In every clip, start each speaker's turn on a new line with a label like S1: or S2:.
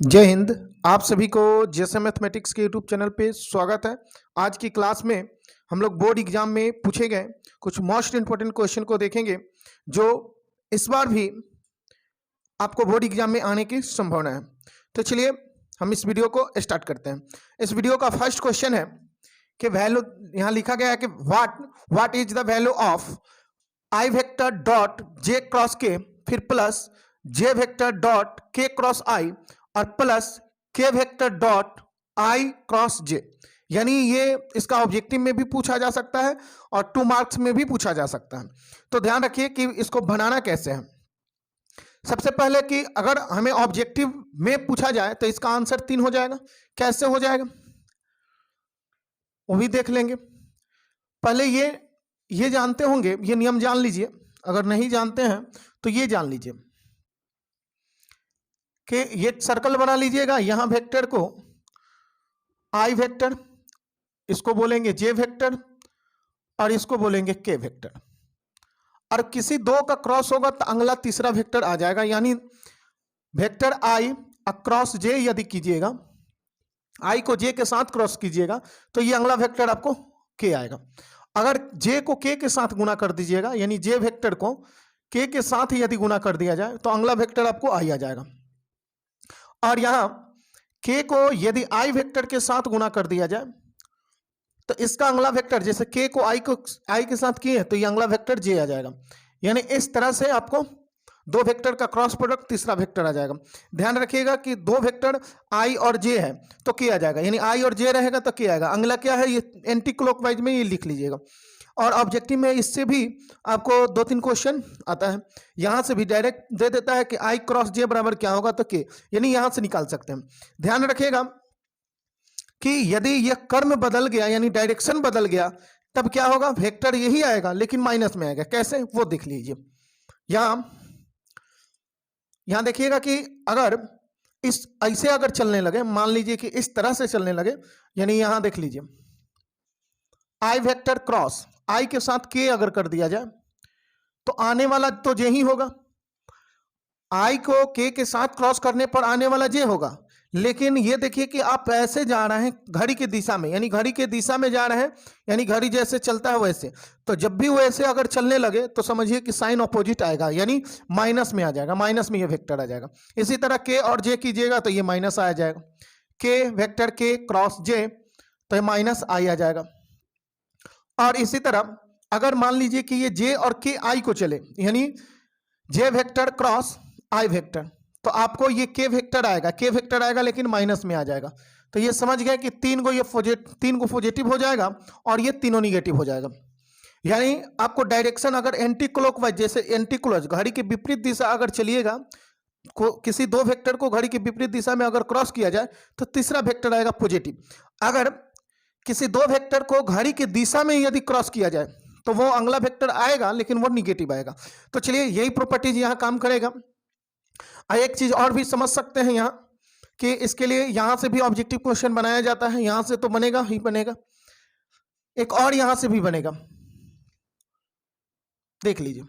S1: जय हिंद। आप सभी को जैसे मैथमेटिक्स के यूट्यूब चैनल पे स्वागत है। आज की क्लास में हम लोग बोर्ड एग्जाम में पूछे गए कुछ मोस्ट इंपॉर्टेंट क्वेश्चन को देखेंगे जो इस बार भी आपको बोर्ड एग्जाम में आने की संभावना है। तो चलिए हम इस वीडियो को स्टार्ट करते हैं। इस वीडियो का फर्स्ट क्वेश्चन है कि वैल्यू, यहाँ लिखा गया है कि what is the value of I vector dot J cross के, फिर प्लस जे वेक्टर डॉट के क्रॉस आई और प्लस के वेक्टर डॉट आई क्रॉस जे। यानी ये इसका ऑब्जेक्टिव में भी पूछा जा सकता है और 2 मार्क्स में भी पूछा जा सकता है। तो ध्यान रखिए कि इसको बनाना कैसे है। सबसे पहले कि अगर हमें ऑब्जेक्टिव में पूछा जाए तो इसका आंसर 3 हो जाएगा। कैसे हो जाएगा वो भी देख लेंगे। पहले ये जानते होंगे, ये नियम जान लीजिए। अगर नहीं जानते हैं तो ये जान लीजिए कि ये सर्कल बना लीजिएगा। यहां वेक्टर को आई वेक्टर, इसको बोलेंगे जे वेक्टर और इसको बोलेंगे के वेक्टर। और किसी दो का क्रॉस होगा तो अगला तीसरा वेक्टर आ जाएगा। यानी वेक्टर आई अक्रॉस जे यदि कीजिएगा, आई को जे के साथ क्रॉस कीजिएगा तो ये अगला वेक्टर आपको के आएगा। अगर जे को के साथ गुना कर दीजिएगा, यानी जे वेक्टर को के साथ यदि गुना कर दिया जाए तो अगला वेक्टर आपको आई आ जाएगा। और यहां के को यदि आई वेक्टर के साथ गुना कर दिया जाए तो इसका अगला वेक्टर, जैसे के को आई के साथ किए तो ये अगला वेक्टर जे आ जाएगा। यानी इस तरह से आपको दो वेक्टर का क्रॉस प्रोडक्ट तीसरा वेक्टर आ जाएगा। ध्यान रखिएगा कि दो वेक्टर आई और जे है तो के आ जाएगा, यानी आई और जे रहेगा तो के आएगा। अगला क्या है, ये एंटी क्लॉकवाइज में ये लिख लीजिएगा। और ऑब्जेक्टिव में इससे भी आपको 2-3 क्वेश्चन आता है। यहां से भी डायरेक्ट दे देता है कि आई क्रॉस जे बराबर क्या होगा तो के, यानी यहां से निकाल सकते हैं। ध्यान रखिएगा कि यदि यह कर्म बदल गया यानी डायरेक्शन बदल गया तब क्या होगा, वेक्टर यही आएगा लेकिन माइनस में आएगा। कैसे वो देख लीजिए। यहां देखिएगा कि अगर इस ऐसे अगर चलने लगे, मान लीजिए कि इस तरह से चलने लगे, यानी यहां देख लीजिए आई वेक्टर क्रॉस आई के साथ के अगर कर दिया जाए तो आने वाला तो जे ही होगा। आई को के साथ क्रॉस करने पर आने वाला जे होगा। लेकिन ये देखिए कि आप ऐसे जा रहे हैं घड़ी की दिशा में, यानी घड़ी के दिशा में जा रहे हैं, यानी घड़ी जैसे चलता है वैसे। तो जब भी वैसे अगर चलने लगे तो समझिए कि साइन ऑपोजिट आएगा, यानी माइनस में आ जाएगा। माइनस में ये वेक्टर आ जाएगा। इसी तरह के और जे कीजिएगा तो ये माइनस आ जाएगा। के वेक्टर के क्रॉस जे तो ये माइनस आई आ जाएगा। और इसी तरह अगर मान लीजिए कि ये जे और के आई को चले, यानी जे वेक्टर क्रॉस आई वेक्टर, तो आपको ये के वेक्टर आएगा लेकिन माइनस में आ जाएगा। तो ये समझ गए कि तीन को पॉजिटिव हो जाएगा और ये तीनों निगेटिव हो जाएगा। यानी आपको डायरेक्शन अगर एंटी क्लॉकवाइज, जैसे एंटी क्लॉक घड़ी की विपरीत दिशा अगर चलिएगा, किसी दो वेक्टर को घड़ी की विपरीत दिशा में अगर क्रॉस किया जाए तो तीसरा वेक्टर आएगा पॉजिटिव। अगर किसी दो वेक्टर को घड़ी की दिशा में यदि क्रॉस किया जाए तो वो अगला वेक्टर आएगा लेकिन वो निगेटिव आएगा। तो चलिए यही प्रॉपर्टीज यहां काम करेगा। एक चीज और भी समझ सकते हैं यहां कि इसके लिए यहां से भी ऑब्जेक्टिव क्वेश्चन बनाया जाता है। यहां से तो बनेगा ही बनेगा, एक और यहां से भी बनेगा, देख लीजिए।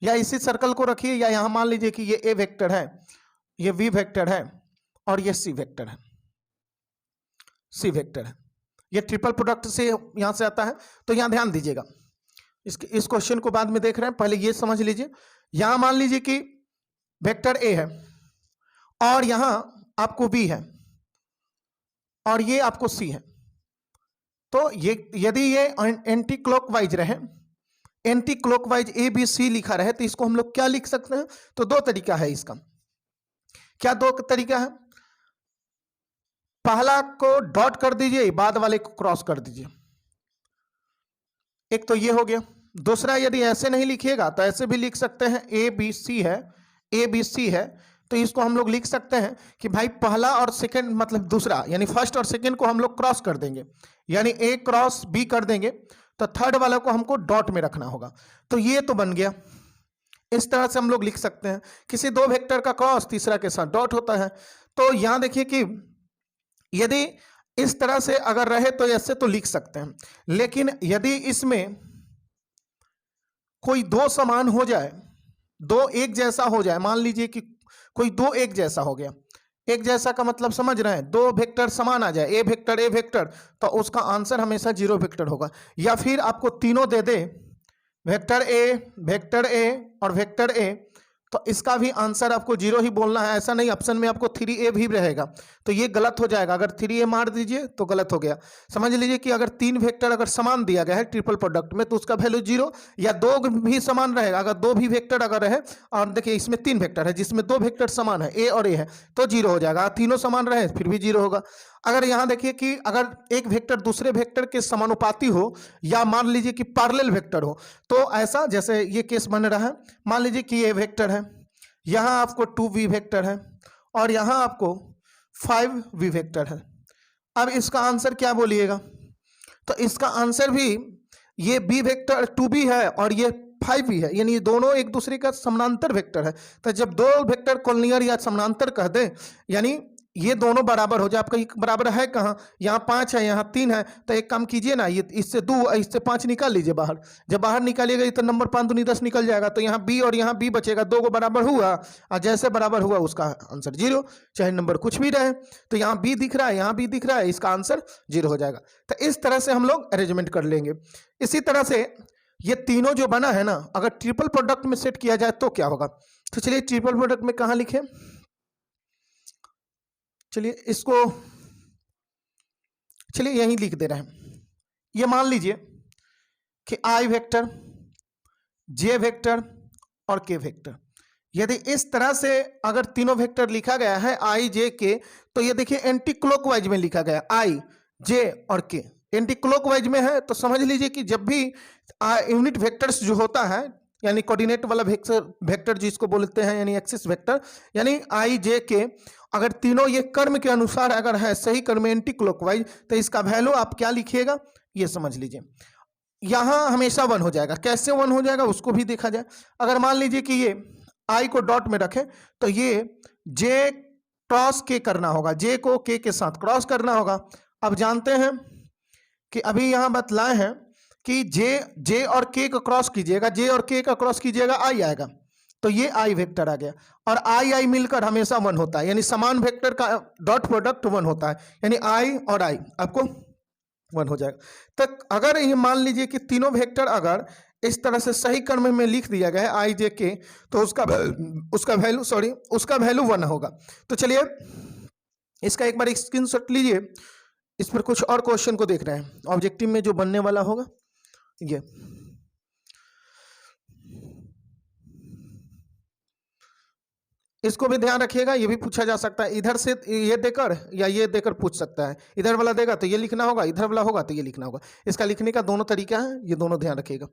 S1: या इसी सर्कल को रखिए, या यहां मान लीजिए कि ये ए वेक्टर है, ये वी वेक्टर है और ये सी वेक्टर है, सी वेक्टर है। ये ट्रिपल प्रोडक्ट से यहां से आता है। तो यहां ध्यान दीजिएगा, इस क्वेश्चन को बाद में देख रहे हैं, पहले ये समझ लीजिए। यहां मान लीजिए कि वेक्टर ए है और यहां आपको बी है और ये आपको सी है। तो ये यदि ये एंटी क्लॉकवाइज रहे, anti clockwise A B C लिखा रहे तो इसको हम लोग क्या लिख सकते हैं। तो दो तरीका है इसका। क्या दो तरीका है, पहला को डॉट कर दीजिए, बाद वाले को क्रॉस कर दीजिए। एक तो ये हो गया। दूसरा, यदि ऐसे नहीं लिखिएगा तो ऐसे भी लिख सकते हैं। ए बी सी है, ए बी सी है, तो इसको हम लोग लिख सकते हैं कि भाई पहला और सेकंड, मतलब दूसरा, यानी फर्स्ट और सेकंड को हम लोग क्रॉस कर देंगे, यानी ए क्रॉस बी कर देंगे, तो थर्ड वाले को हमको डॉट में रखना होगा। तो ये तो बन गया। इस तरह से हम लोग लिख सकते हैं। किसी दो वेक्टर का क्रॉस तीसरा के साथ डॉट होता है। तो यहां देखिए कि यदि इस तरह से अगर रहे तो ऐसे तो लिख सकते हैं, लेकिन यदि इसमें कोई दो समान हो जाए, दो एक जैसा हो जाए, मान लीजिए कि कोई दो एक जैसा हो गया, एक जैसा का मतलब समझ रहे हैं, दो वेक्टर समान आ जाए, ए वेक्टर, तो उसका आंसर हमेशा 0 वेक्टर होगा। या फिर आपको तीनों दे दे, वेक्टर ए और वेक्टर ए, तो इसका भी आंसर आपको 0 ही बोलना है। ऐसा नहीं ऑप्शन में आपको 3a भी रहेगा, तो ये गलत हो जाएगा। अगर 3a मार दीजिए तो गलत हो गया। समझ लीजिए कि अगर 3 वेक्टर अगर समान दिया गया है ट्रिपल प्रोडक्ट में, तो उसका वैल्यू 0, या 2 भी समान रहेगा। अगर 2 भी वेक्टर अगर रहे, और देखिए इसमें 3 वेक्टर है जिसमें 2 वेक्टर समान है, ए और ए है, तो 0 हो जाएगा। तीनों समान रहे फिर भी 0 होगा। अगर यहाँ देखिए कि अगर एक वेक्टर दूसरे वेक्टर के समानुपाती हो, या मान लीजिए कि पैरेलल वेक्टर हो, तो ऐसा जैसे ये केस बन रहा है। मान लीजिए कि ये वेक्टर है, यहाँ आपको 2v वेक्टर है, और यहाँ आपको 5v वेक्टर है। अब इसका आंसर क्या बोलिएगा? तो इसका आंसर भी ये b वेक्टर 2b है और ये 5v है, यानी ये दोनों एक दूसरे का समानांतर वेक्टर है। तो जब दो वेक्टर कोलिनियर या समानांतर कह दे, यानी ये दोनों बराबर हो जाए। आपका ये बराबर है कहाँ? यहाँ 5 है, यहाँ 3 है। तो एक काम कीजिए ना, ये इससे 2 इससे 5 निकाल लीजिए बाहर। जब बाहर निकालिएगा तो नंबर 5 दूनी 10 निकल जाएगा। तो यहाँ b और यहाँ b बचेगा, 2 को बराबर हुआ, और जैसे बराबर हुआ उसका आंसर 0, चाहे नंबर कुछ भी रहे। तो यहाँ b दिख रहा है, यहाँ b दिख रहा है, इसका आंसर 0 हो जाएगा। तो इस तरह से हम लोग अरेंजमेंट कर लेंगे। इसी तरह से ये तीनों जो बना है ना, अगर ट्रिपल प्रोडक्ट में सेट किया जाए तो क्या होगा? तो चलिए ट्रिपल प्रोडक्ट में कहाँ लिखे, चलिए इसको चलिए यहीं लिख दे रहे हैं। ये मान लीजिए कि आई वेक्टर, जे वेक्टर और के वेक्टर। यदि इस तरह से अगर तीनों वेक्टर लिखा गया है आई जे के, तो ये देखिए एंटी क्लॉकवाइज में लिखा गया, आई जे और के एंटी क्लॉकवाइज में है। तो समझ लीजिए कि जब भी यूनिट वेक्टर्स जो होता है, यानी कोऑर्डिनेट वाला वेक्टर जिसको बोलते हैं, यानी एक्सिस वेक्टर, यानी आई जे के, अगर तीनों ये कर्म के अनुसार अगर है सही कर्म एंटी क्लॉकवाइज, तो इसका वैल्यू आप क्या लिखिएगा ये समझ लीजिए। यहाँ हमेशा 1 हो जाएगा। कैसे 1 हो जाएगा उसको भी देखा जाए। अगर मान लीजिए कि ये आई को डॉट में रखें, तो ये जे क्रॉस के करना होगा, जे को के साथ क्रॉस करना होगा। अब जानते हैं कि अभी यहाँ बतलाए हैं कि जे और के का क्रॉस कीजिएगा, जे और के का क्रॉस कीजिएगा, आई आएगा। तो ये आई वेक्टर आ गया, और आई मिलकर हमेशा 1 होता है, यानी समान वेक्टर का डॉट प्रोडक्ट 1 होता है, यानी आई और आई आपको 1 हो जाएगा। तो अगर ये मान लीजिए कि तीनों वेक्टर अगर इस तरह से सही क्रम में लिख दिया गया है आई जे के, तो उसका वैल्यू 1 होगा। तो चलिए इसका एक बार स्क्रीनशॉट लीजिए। इस पर कुछ और क्वेश्चन को देख रहे हैं, ऑब्जेक्टिव में जो बनने वाला होगा ये। इसको भी ध्यान रखिएगा, ये भी पूछा जा सकता है इधर से ये देकर या ये देकर पूछ सकता है। इधर वाला देगा तो ये लिखना होगा, इधर वाला होगा तो ये लिखना होगा। इसका लिखने का दोनों तरीका है, ये दोनों ध्यान रखिएगा।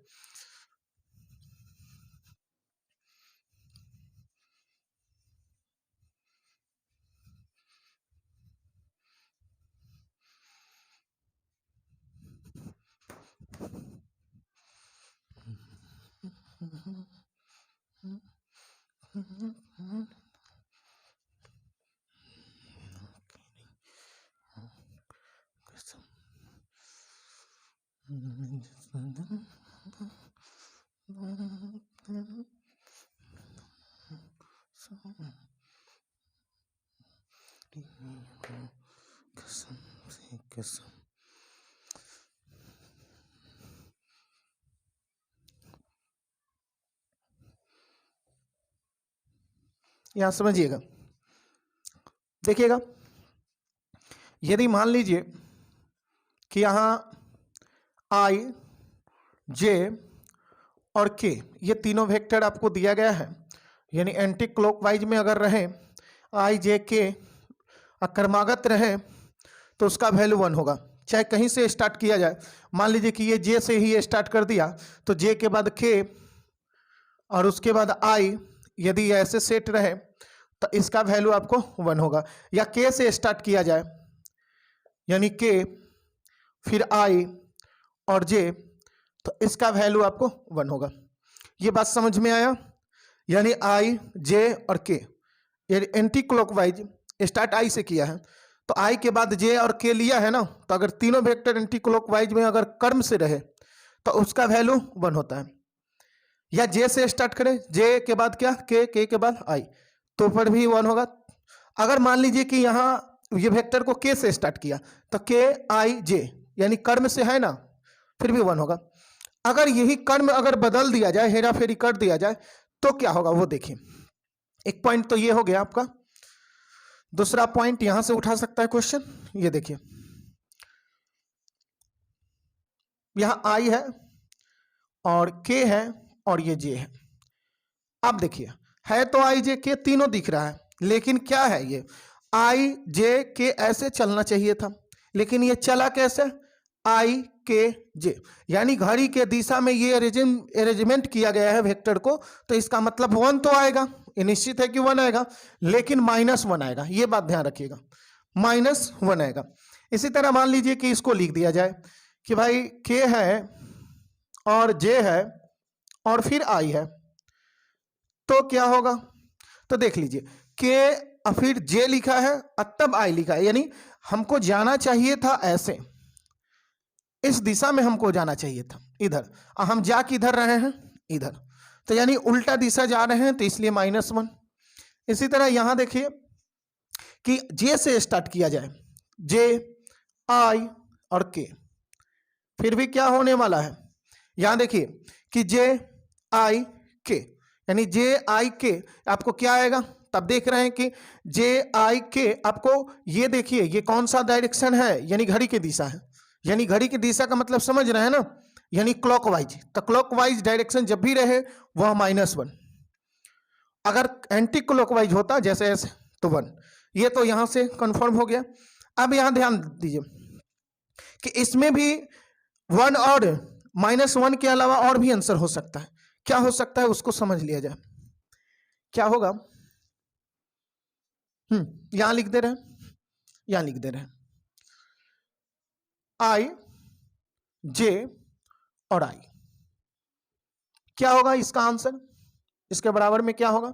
S1: यहां समझिएगा, देखिएगा। यदि मान लीजिए कि यहां आई जे और के ये तीनों वेक्टर आपको दिया गया है, यानी एंटी क्लॉकवाइज में अगर रहे आई जे के क्रमागत रहे, तो उसका वैल्यू 1 होगा। चाहे कहीं से स्टार्ट किया जाए, मान लीजिए कि ये जे से ही स्टार्ट कर दिया, तो जे के बाद के और उसके बाद आई, यदि ऐसे सेट रहे तो इसका वैल्यू आपको 1 होगा। या के से स्टार्ट किया जाए, यानी के फिर आई और जे, तो इसका वैल्यू आपको 1 होगा। ये बात समझ में आया? यानी आई जे और के, यानी एंटी क्लॉकवाइज स्टार्ट आई से किया है, तो आई के बाद जे और के लिया है ना, तो अगर तीनों वेक्टर एंटी क्लॉकवाइज में अगर कर्म से रहे तो उसका वैल्यू 1 होता है। या जे से स्टार्ट करें, जे के बाद क्या के के बाद आई, तो पर भी 1 होगा। अगर मान लीजिए कि यहाँ ये वेक्टर को के से स्टार्ट किया तो के आई जे यानी कर्म से है ना, फिर भी 1 होगा। अगर यही कर्म अगर बदल दिया जाए, हेरा फेरी कर दिया जाए तो क्या होगा वो देखिए। एक पॉइंट तो ये हो गया आपका। दूसरा पॉइंट यहां से उठा सकता है क्वेश्चन, ये देखिए यहां आई है और के है और ये जे है। अब देखिए है तो आई जे के तीनों दिख रहा है, लेकिन क्या है ये आई जे के ऐसे चलना चाहिए था, लेकिन ये चला कैसे, आई के जे, यानी घड़ी के दिशा में ये अरेंजमेंट किया गया है वेक्टर को, तो इसका मतलब 1 तो आएगा, ये निश्चित है कि 1 आएगा, लेकिन -1 आएगा, ये बात ध्यान रखिएगा, -1 आएगा। इसी तरह मान लीजिए कि इसको लिख दिया जाए कि भाई के है और जे है और फिर आई है, तो क्या होगा, तो देख लीजिए के और फिर जे लिखा है और तब आई लिखा है, यानी हमको जाना चाहिए था ऐसे, इस दिशा में हमको जाना चाहिए था इधर, और हम जा किधर रहे हैं इधर, तो यानी उल्टा दिशा जा रहे हैं, तो इसलिए -1। इसी तरह यहां देखिए कि जे से स्टार्ट किया जाए, जे आई और के, फिर भी क्या होने वाला है, यहां देखिए कि जे आई के, यानी जे आई के आपको क्या आएगा, तब देख रहे हैं कि जे आई के आपको ये देखिए ये कौन सा डायरेक्शन है, यानी घड़ी की दिशा है, यानी घड़ी की दिशा का मतलब समझ रहे हैं ना, यानी क्लॉकवाइज, तो क्लॉकवाइज डायरेक्शन जब भी रहे वह -1, अगर एंटी क्लॉकवाइज होता जैसे ऐसे तो 1, ये तो यहां से कंफर्म हो गया। अब यहां ध्यान दीजिए कि इसमें भी 1 और -1 के अलावा और भी आंसर हो सकता है, क्या हो सकता है उसको समझ लिया जाए, क्या होगा, यहां लिख दे रहे हैं, यहां लिख दे रहे हैं आई जे और आई, क्या होगा इसका आंसर, इसके बराबर में क्या होगा,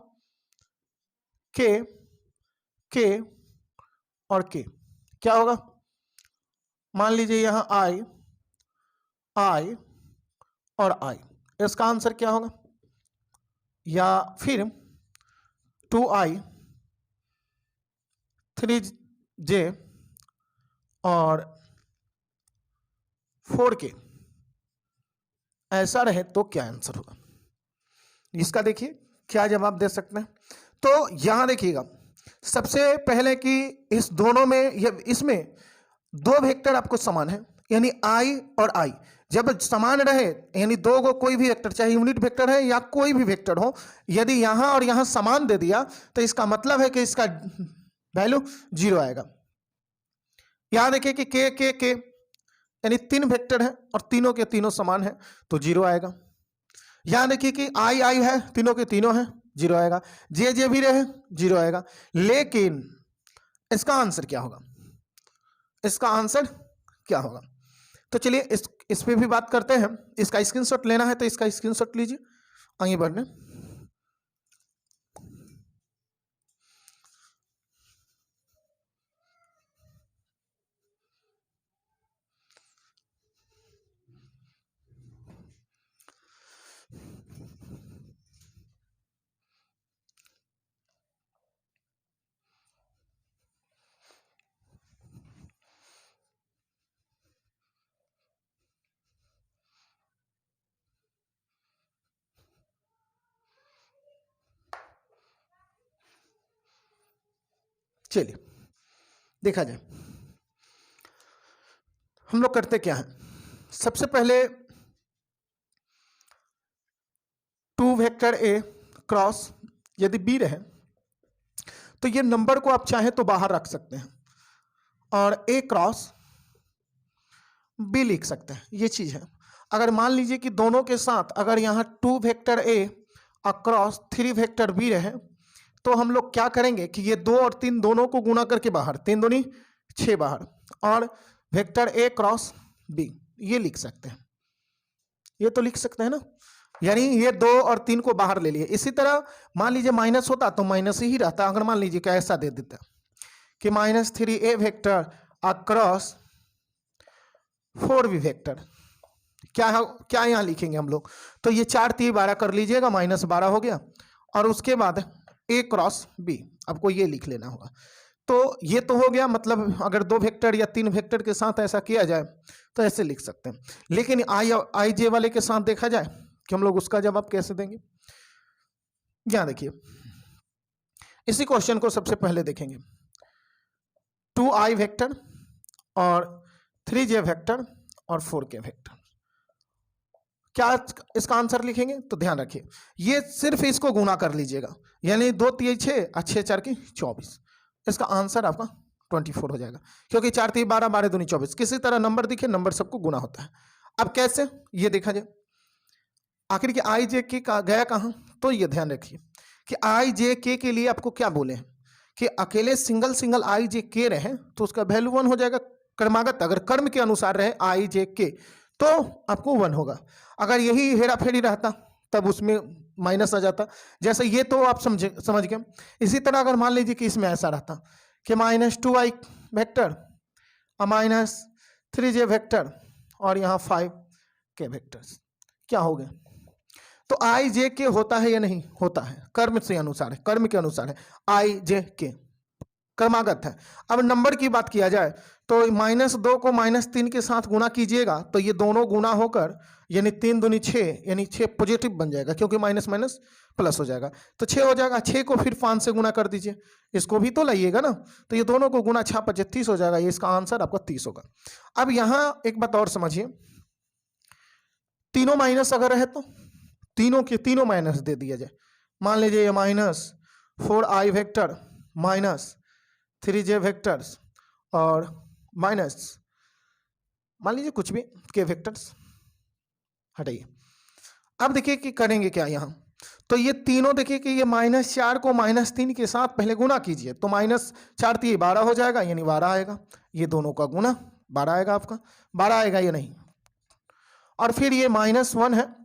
S1: के और के, क्या होगा, मान लीजिए यहां आई और आई, इसका आंसर क्या होगा, या फिर 2i 3j और 4k, ऐसा रहे तो क्या आंसर होगा, इसका देखिए क्या जवाब दे सकते हैं। तो यहां देखिएगा सबसे पहले कि इस दोनों में इसमें 2 वेक्टर आपको समान है, यानी आई और आई जब समान रहे, यानी 2 को कोई भी वेक्टर चाहे यूनिट वेक्टर है या कोई भी वेक्टर हो, यदि यहां और यहां समान दे दिया तो इसका मतलब है कि इसका वैल्यू 0 आएगा। यहां देखिए कि के यानी 3 वेक्टर है और तीनों के तीनों समान है तो 0 आएगा। यहां देखिए कि आई है, तीनों के तीनों है, 0 आएगा, जे भी रहे 0 आएगा, लेकिन इसका आंसर क्या होगा, इसका आंसर क्या होगा, तो चलिए इस पे भी बात करते हैं। इसका स्क्रीनशॉट लेना है तो इसका स्क्रीनशॉट लीजिए, आगे बढ़ने। चलिए देखा जाए हम लोग करते क्या है, सबसे पहले 2 वेक्टर ए क्रॉस यदि बी रहे तो ये नंबर को आप चाहें तो बाहर रख सकते हैं और ए क्रॉस बी लिख सकते हैं, ये चीज है। अगर मान लीजिए कि दोनों के साथ अगर यहाँ 2 vector A across 3 vector B रहे तो हम लोग क्या करेंगे कि ये 2 और 3 दोनों को गुणा करके बाहर, 3 दूनी 6 बाहर, और वेक्टर ए क्रॉस बी ये लिख सकते हैं, ये तो लिख सकते हैं ना, यानी ये 2 और 3 को बाहर ले लिए। इसी तरह मान लीजिए माइनस होता तो माइनस ही रहता, अगर मान लीजिए कि ऐसा दे देता कि -3a vector across 4b vector, क्या यहां लिखेंगे हम लोग, तो ये 4 3 12 कर लीजिएगा, -12 हो गया, और उसके बाद ए क्रॉस बी, आपको ये लिख लेना होगा। तो ये तो हो गया, मतलब अगर 2 वेक्टर या 3 वेक्टर के साथ ऐसा किया जाए तो ऐसे लिख सकते हैं। लेकिन आई जे वाले के साथ देखा जाए कि हम लोग उसका जवाब कैसे देंगे। यहाँ देखिए, इसी क्वेश्चन को सबसे पहले देखेंगे। 2i वेक्टर और 3j वेक्टर और 4k वेक्टर, क्या इसका आंसर लिखेंगे? तो ध्यान रखिए, ये सिर्फ इसको गुना कर लीजिएगा, यानी 2 3 6 और 6 4 की 24। इसका आंसर आपका 24 हो जाएगा, क्योंकि 4 3 12 12 दूनी 24। किसी तरह नंबर दिखे, नंबर सबको गुना होता है। अब कैसे, ये देखा जाए। आखिर कि आई जे के का गया कहाँ, तो ये ध्यान रखिए कि आई जे के लिए आपको क्या बोले हैं कि अकेले सिंगल सिंगल आई जे के रहे तो उसका वैल्यू 1 हो जाएगा क्रमागत। अगर कर्म के अनुसार रहे आई जे के तो आपको 1 होगा। अगर यही हेरा फेरी रहता तब उसमें माइनस आ जाता। जैसे ये तो आप समझ गए। इसी तरह अगर मान लीजिए कि इसमें ऐसा रहता कि -2i वेक्टर और -3j वेक्टर और यहाँ 5k वेक्टर्स, क्या हो गया? तो आई जे के होता है या नहीं होता है? कर्म से अनुसार है, कर्म के अनुसार है, आई जे के क्रमागत है। अब नंबर की बात किया जाए तो -2 को -3 के साथ गुना कीजिएगा तो ये दोनों गुना होकर यानी 3 दूनी 6, यानी 6 पॉजिटिव बन जाएगा, क्योंकि माइनस माइनस प्लस हो जाएगा तो 6 हो जाएगा। 6 को फिर 5 से गुना कर दीजिए, इसको भी तो लाइएगा ना, तो ये दोनों को गुना 6 5 30 हो जाएगा। ये इसका आंसर आपका 30 होगा। अब यहाँ एक बात और समझिए, तीनों माइनस अगर है तो तीनों के तीनों माइनस दे दिया जाए। मान लीजिए ये -4i वेक्टर -3j वेक्टर्स और माइनस मान लीजिए कुछ भी के वेक्टर्स हटाइए। अब देखिए कि करेंगे क्या यहाँ, तो ये तीनों देखिए कि ये -4 को -3 के साथ पहले गुना कीजिए तो -4 3 12 हो जाएगा, यानी 12 आएगा। ये दोनों का गुना 12 आएगा, आपका 12 आएगा या नहीं। और फिर ये -1 है,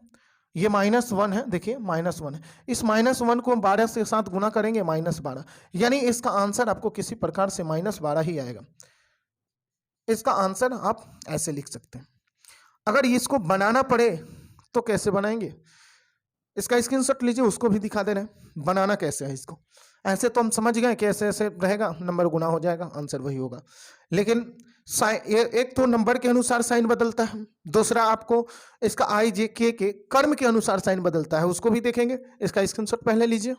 S1: ये -1 है, देखिए -1 है। इस -1 को 12 से साथ गुना करेंगे -12, यानी इसका आंसर आपको किसी प्रकार से -12 ही आएगा। इसका आंसर आप ऐसे लिख सकते हैं। अगर इसको बनाना पड़े तो कैसे बनाएंगे, इसका स्क्रीनशॉट लीजिए, उसको भी दिखा दे रहे हैं बनाना कैसे है इसको। ऐसे तो हम समझ गए कि ऐसे ऐसे रहेगा, नंबर गुना हो जाएगा, आंसर वही होगा। लेकिन एक तो नंबर के अनुसार साइन बदलता है, दूसरा आपको इसका आई जे के कर्म के अनुसार साइन बदलता है, उसको भी देखेंगे। इसका स्क्रीनशॉट पहले लीजिए।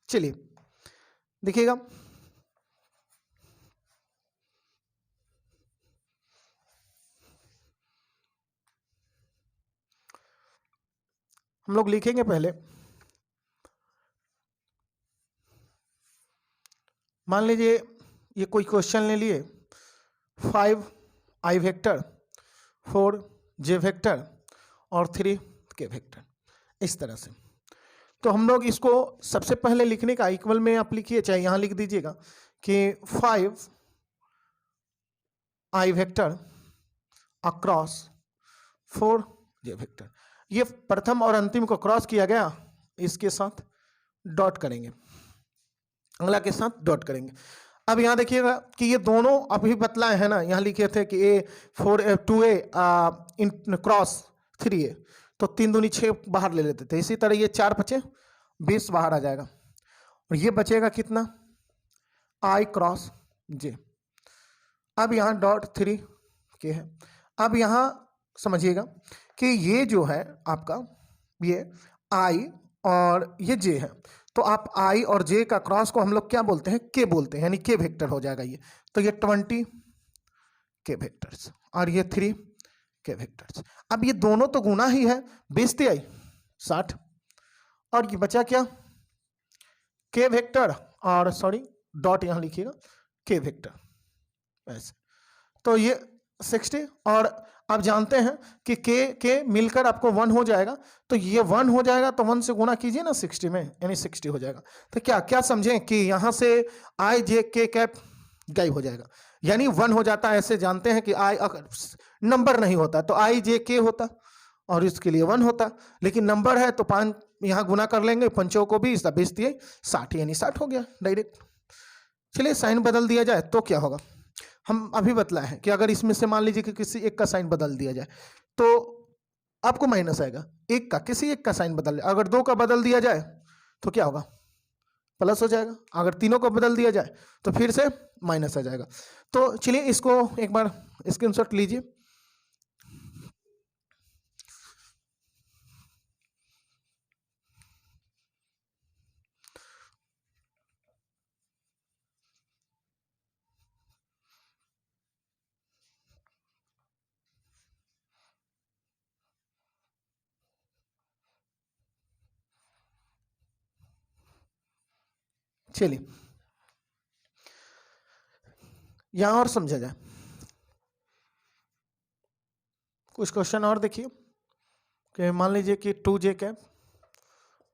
S1: चलिए देखिएगा, हम लोग लिखेंगे पहले। मान लीजिए ये कोई क्वेश्चन ले लिए, 5i वेक्टर 4j वेक्टर और 3k वेक्टर, इस तरह से। तो हम लोग इसको सबसे पहले लिखने का इक्वल में आप लिखिए, चाहे यहाँ लिख दीजिएगा कि 5i vector across 4j vector. ये प्रथम और अंतिम को क्रॉस किया गया, इसके साथ डॉट करेंगे, अगला के साथ डॉट करेंगे। अब यहाँ देखिएगा कि ये दोनों अभी बतलाए हैं ना, यहाँ लिखे थे कि A 2A क्रॉस 3A, तो 3 दूनी 6 बाहर ले लेते थे। इसी तरह ये 4 5 20 बाहर आ जाएगा और ये बचेगा कितना, I क्रॉस J। अब यहाँ डॉट 3K है। अब यहाँ समझिएगा कि ये जो है आपका ये I और ये J है, तो आप I और J का क्रॉस को हम लोग क्या बोलते हैं, K बोलते हैं, यानी K वेक्टर हो जाएगा ये। तो ये 20K वेक्टर्स और ये 3K वेक्टर्स। अब ये दोनों तो गुना ही है, 20 आई 60 और ये बचा क्या, K वेक्टर और सॉरी डॉट यहाँ लिखिएगा K वेक्टर ऐसे। तो ये 60 और आप जानते हैं कि के मिलकर आपको 1 हो जाएगा, तो ये 1 हो जाएगा तो 1 से गुना कीजिए ना 60 में, यानी 60 हो जाएगा। तो क्या क्या समझें कि यहाँ से आई जे के कैप गायब हो जाएगा, यानी 1 हो जाता है, ऐसे जानते हैं कि आई अगर नंबर नहीं होता तो आई जे के होता और इसके लिए 1 होता, लेकिन नंबर है तो 5 यहाँ गुना कर लेंगे, पंचों को 20, 20 दिए 60, यानी 60 हो गया डायरेक्ट। चलिए साइन बदल दिया जाए तो क्या होगा, हम अभी बतलाए हैं कि अगर इसमें से मान लीजिए कि किसी एक का साइन बदल दिया जाए तो आपको माइनस आएगा, एक का किसी एक का साइन बदल, अगर 2 का बदल दिया जाए तो क्या होगा, प्लस हो जाएगा, अगर तीनों को बदल दिया जाए तो फिर से माइनस आ जाएगा। तो चलिए इसको एक बार स्क्रीनशॉट लीजिए। चलिए यहां और समझा जाए, कुछ क्वेश्चन और देखिए कि मान लीजिए कि 2j कैप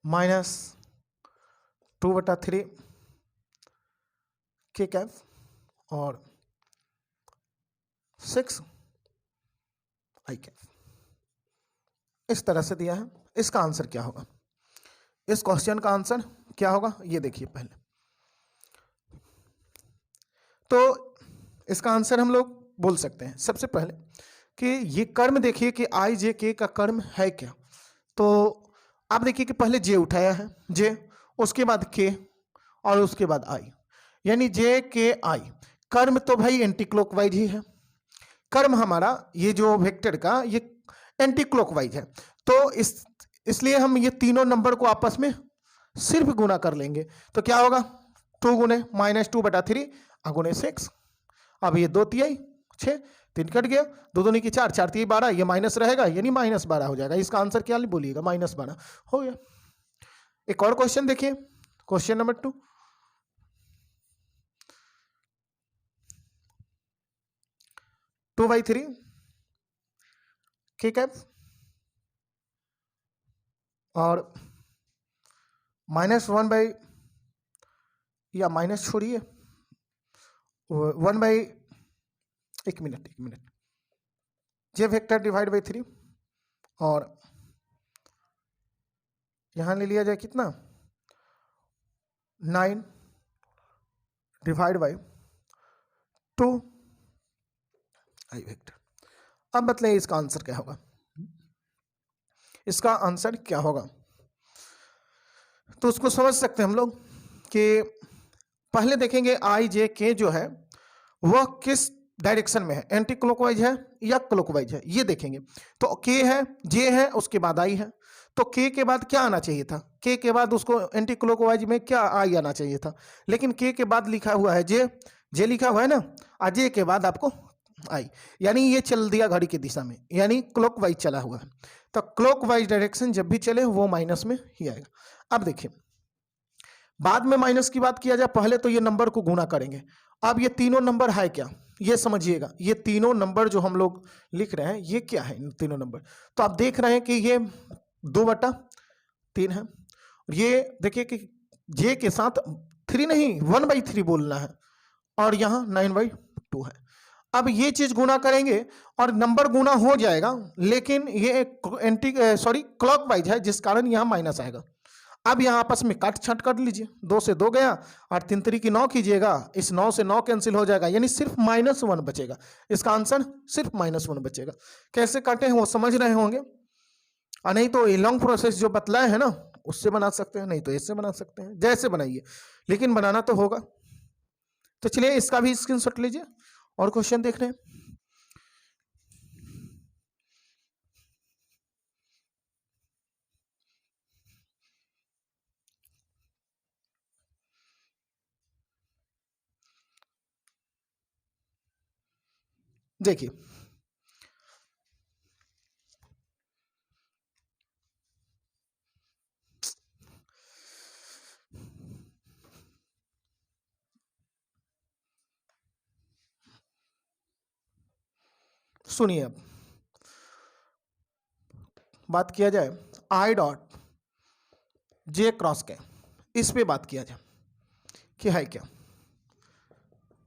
S1: माइनस 2/3 के कैप और 6 आई कैप इस तरह से दिया है। इसका आंसर क्या होगा, इस क्वेश्चन का आंसर क्या होगा ये देखिए पहले। तो इसका आंसर हम लोग बोल सकते हैं सबसे पहले कि ये कर्म देखिए कि आई जे के का कर्म है क्या। तो आप देखिए कि पहले जे उठाया है, जे, उसके बाद के और उसके बाद आई, यानी जे के आई। कर्म तो भाई एंटी क्लॉकवाइज ही है, कर्म हमारा ये जो वेक्टर का ये एंटी क्लॉकवाइज है। तो इसलिए हम ये तीनों नंबर को आपस में सिर्फ गुना कर लेंगे तो क्या होगा, 2 गुने -2/3 गुने 6। अब ये 2 तिहाई 6, 3 कट गया, 2 दूनी की 4, 4 तिहाई 12, ये माइनस रहेगा यानी -12 हो जाएगा। इसका आंसर क्या बोलिएगा, -12 हो गया। एक और क्वेश्चन देखिए, क्वेश्चन नंबर 2। टू बाई 3 के कैप और -1 बाई, या माइनस छोड़िए, 1 बाई, एक minute J vector divide by 3 और यहां ले लिया जाए कितना 9 डिवाइड बाई 2 आई वेक्टर। अब बताइए इसका आंसर क्या होगा, इसका आंसर क्या होगा। तो उसको समझ सकते हैं हम लोग कि पहले देखेंगे आई जे के जो है वह किस डायरेक्शन में है, एंटी क्लॉकवाइज है या क्लॉकवाइज है, ये देखेंगे। तो के है, जे है, उसके बाद आई है। तो के के बाद क्या आना चाहिए था, के के बाद उसको एंटी क्लॉकवाइज में क्या आई आना चाहिए था, लेकिन के के बाद लिखा हुआ है जे, जे लिखा हुआ है ना, जे के बाद आपको आई, यानी ये चल दिया घड़ी की दिशा में, यानी क्लॉकवाइज चला हुआ है। तो क्लॉकवाइज डायरेक्शन जब भी चले वो माइनस में ही आएगा। अब देखिए बाद में माइनस की बात किया जाए, पहले तो ये नंबर को गुणा करेंगे। अब ये तीनों नंबर है क्या, ये समझिएगा, ये तीनों नंबर जो हम लोग लिख रहे हैं ये क्या है, तीनों नंबर। तो आप देख रहे हैं कि ये 2/3 है, और ये देखिए कि जे के साथ 3 नहीं 1/3 बोलना है, और यहाँ 9/2 है। अब ये चीज गुना करेंगे और नंबर गुना हो जाएगा, लेकिन ये क्लॉकवाइज है जिस कारण यहाँ माइनस आएगा। अब यहाँ आपस में काट छाट कर लीजिए, 2 से 2 गया और 3 3 की 9 कीजिएगा, इस 9 से 9 कैंसिल हो जाएगा, यानी सिर्फ -1 बचेगा। इसका आंसर सिर्फ -1 बचेगा। कैसे काटे हैं वो समझ रहे होंगे, और नहीं तो ये लॉन्ग प्रोसेस जो बतलाए हैं ना उससे बना सकते हैं, नहीं तो इससे बना सकते हैं, जैसे बनाइए, लेकिन बनाना तो होगा। तो चलिए इसका भी स्क्रीनशॉट लीजिए और क्वेश्चन देख रहे हैं। देखिए सुनिए, अब बात किया जाए आई डॉट जे क्रॉस के, इस पे बात किया जाए कि है क्या।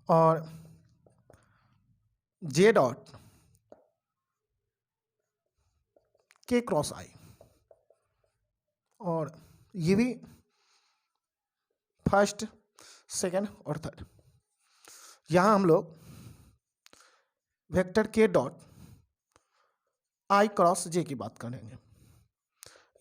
S1: और जे डॉट के क्रॉस आई, और ये भी फर्स्ट, सेकेंड और थर्ड। यहां हम लोग वेक्टर के डॉट आई क्रॉस जे की बात करेंगे,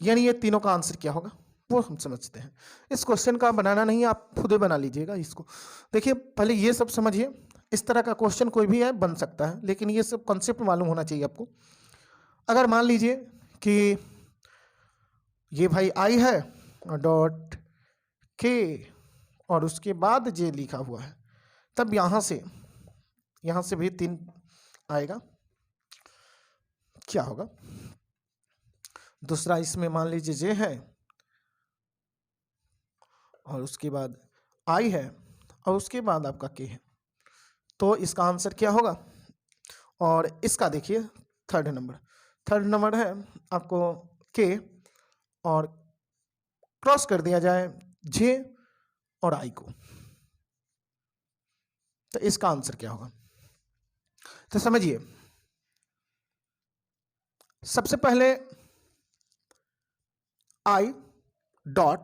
S1: यानी ये तीनों का आंसर क्या होगा वो हम समझते हैं। इस क्वेश्चन का बनाना नहीं, आप खुद बना लीजिएगा इसको। देखिए पहले ये सब समझिए, इस तरह का क्वेश्चन कोई भी है बन सकता है, लेकिन ये सब कॉन्सेप्ट मालूम होना चाहिए आपको। अगर मान लीजिए कि ये भाई आई है डॉट के और उसके बाद जे लिखा हुआ है, तब यहां से भी 3 आएगा, क्या होगा? दूसरा इसमें मान लीजिए जे है और उसके बाद आई है और उसके बाद आपका के है, तो इसका आंसर क्या होगा? और इसका देखिए थर्ड नंबर है आपको के, और क्रॉस कर दिया जाए जे और आई को, तो इसका आंसर क्या होगा? तो समझिए, सबसे पहले आई डॉट,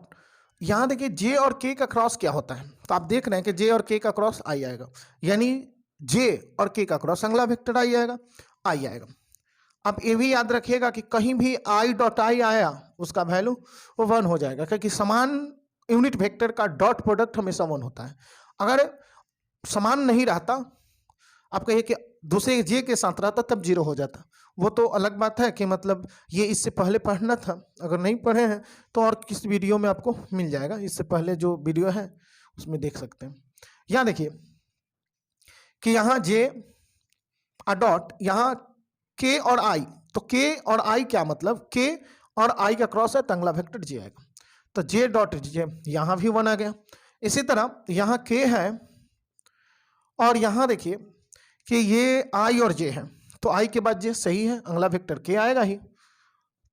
S1: यहां देखिए जे और के का क्रॉस क्या होता है, तो आप देख रहे हैं कि जे और के का क्रॉस आई आएगा, यानी जे और के का क्रॉस अगला वेक्टर आई आएगा। अब ये भी याद रखिएगा कि कहीं भी आई डॉट आई आया उसका वैल्यू वो 1 हो जाएगा, क्योंकि समान यूनिट वेक्टर का डॉट प्रोडक्ट हमेशा 1 होता है। अगर समान नहीं रहता, आप कहिए कि दूसरे जे के साथ रहता तब 0 हो जाता, वो तो अलग बात है कि मतलब ये इससे पहले पढ़ना था। अगर नहीं पढ़े हैं तो और किस वीडियो में आपको मिल जाएगा, इससे पहले जो वीडियो है उसमें देख सकते हैं। यहाँ देखिए कि यहाँ जे डॉट, यहाँ के और आई, तो के और आई क्या मतलब, के और आई का क्रॉस है तो अगला वेक्टर जे आएगा, तो जे डॉट जे, यहां भी 1 आ गया। इसी तरह यहां के है और यहां देखिए कि ये आई और जे है, तो आई के बाद जे सही है, अगला वेक्टर के आएगा ही,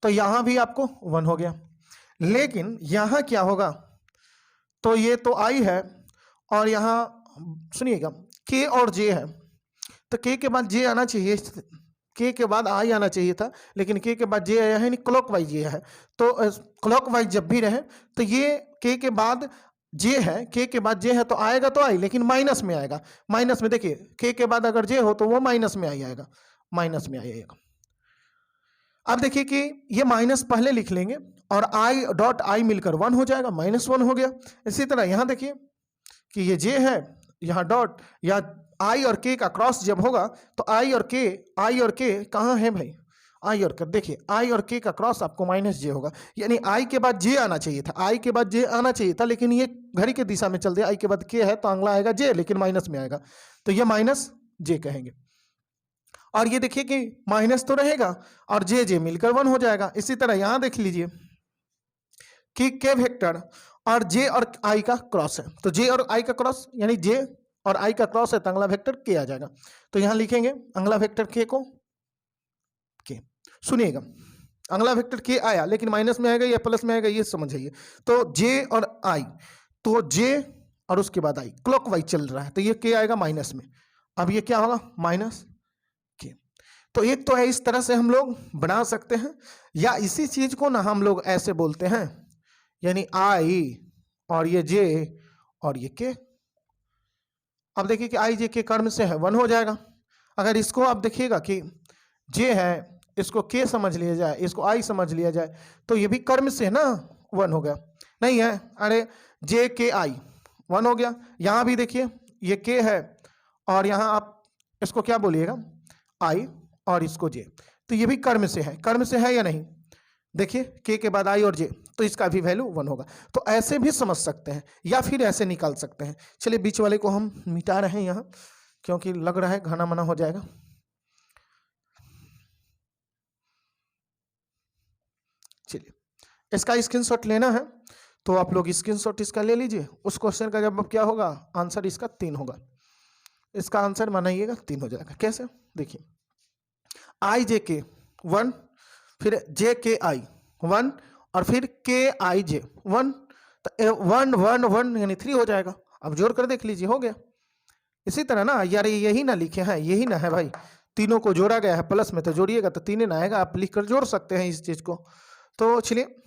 S1: तो यहां भी आपको 1 हो गया। लेकिन यहां क्या होगा, तो ये तो आई है और यहां सुनिएगा के और जे है, तो के के बाद जे आना चाहिए, के के बाद आई आना चाहिए था, लेकिन के के बाद जे आया है, क्लॉकवाइज ये है, तो क्लॉकवाइज जब भी रहे तो ये के के बाद जे है, के के बाद जे है तो आएगा तो आई, लेकिन माइनस में आएगा। माइनस में देखिए के के बाद अगर जे हो तो वो माइनस में आएगा, माइनस में आएगा। अब देखिए कि ये माइनस पहले लिख लेंगे और आई डॉट आई मिलकर 1 हो जाएगा, -1 हो गया। इसी तरह यहां देखिए कि ये जे है, यहाँ डॉट या आई और के का क्रॉस जब होगा तो आई और के कहाँ है भाई, आई और के, देखिए आई और के का क्रॉस आपको -j होगा, यानी आई के बाद जे आना चाहिए था, आई के बाद जे आना चाहिए था, लेकिन ये घड़ी के दिशा में चल दिया, आई के बाद के है तो अगला आएगा जे, लेकिन माइनस में आएगा, तो ये -j कहेंगे। और ये देखिए कि माइनस तो रहेगा और जे मिलकर 1 हो जाएगा। इसी तरह यहां देख लीजिए कि के वेक्टर और जे और आई का क्रॉस है, तो जे और आई का क्रॉस यानी जे और आई का क्रॉस है तो अगला वेक्टर के आ जाएगा, तो यहां लिखेंगे अगला वेक्टर के को के। सुनिएगा अगला वेक्टर के आया, लेकिन माइनस में आएगा या प्लस में आएगा ये समझिए, तो जे और आई, तो जे और उसके बाद आई क्लॉकवाइज चल रहा है, तो ये के आएगा माइनस में, अब ये क्या होगा माइनस के। तो एक तो है इस तरह से हम लोग बना सकते हैं, या इसी चीज को ना हम लोग ऐसे बोलते हैं, यानी आई और ये जे और ये के। अब देखिए कि आई जे के कर्म से है 1 हो जाएगा। अगर इसको आप देखिएगा कि जे है, इसको के समझ लिया जाए, इसको आई समझ लिया जाए, तो ये भी कर्म से ना 1 हो गया, नहीं है, अरे जे के आई 1 हो गया। यहां भी देखिए ये के है और यहां आप इसको क्या बोलिएगा आई और इसको जे, तो ये भी कर्म से है या नहीं, देखिए के के बाद आई और जे, तो इसका भी वैल्यू 1 होगा। तो ऐसे भी समझ सकते हैं या फिर ऐसे निकाल सकते हैं। चलिए बीच वाले को हम मिटा रहे हैं यहाँ, क्योंकि लग रहा है घना मना हो जाएगा। चलिए इसका स्क्रीनशॉट लेना है तो आप लोग स्क्रीनशॉट इसका ले लीजिए। उस क्वेश्चन का जवाब क्या होगा, आंसर इसका 3 होगा। इसका आंसर बनाइएगा 3 हो जाएगा। कैसे, देखिए आई जे के 1, फिर जे के आई 1 और फिर के आई जे 1, तो 1 1 1 यानी 3 हो जाएगा। अब जोड़ कर देख लीजिए, हो गया इसी तरह ना यार यही ना लिखे हैं, यही ना है भाई, तीनों को जोड़ा गया है प्लस में, तो जोड़िएगा तो तीन ना आएगा, आप लिख कर जोड़ सकते हैं इस चीज को। तो चलिए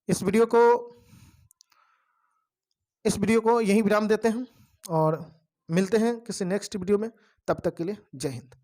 S1: इस वीडियो को यहीं विराम देते हैं और मिलते हैं किसी नेक्स्ट वीडियो में। तब तक के लिए जय हिंद।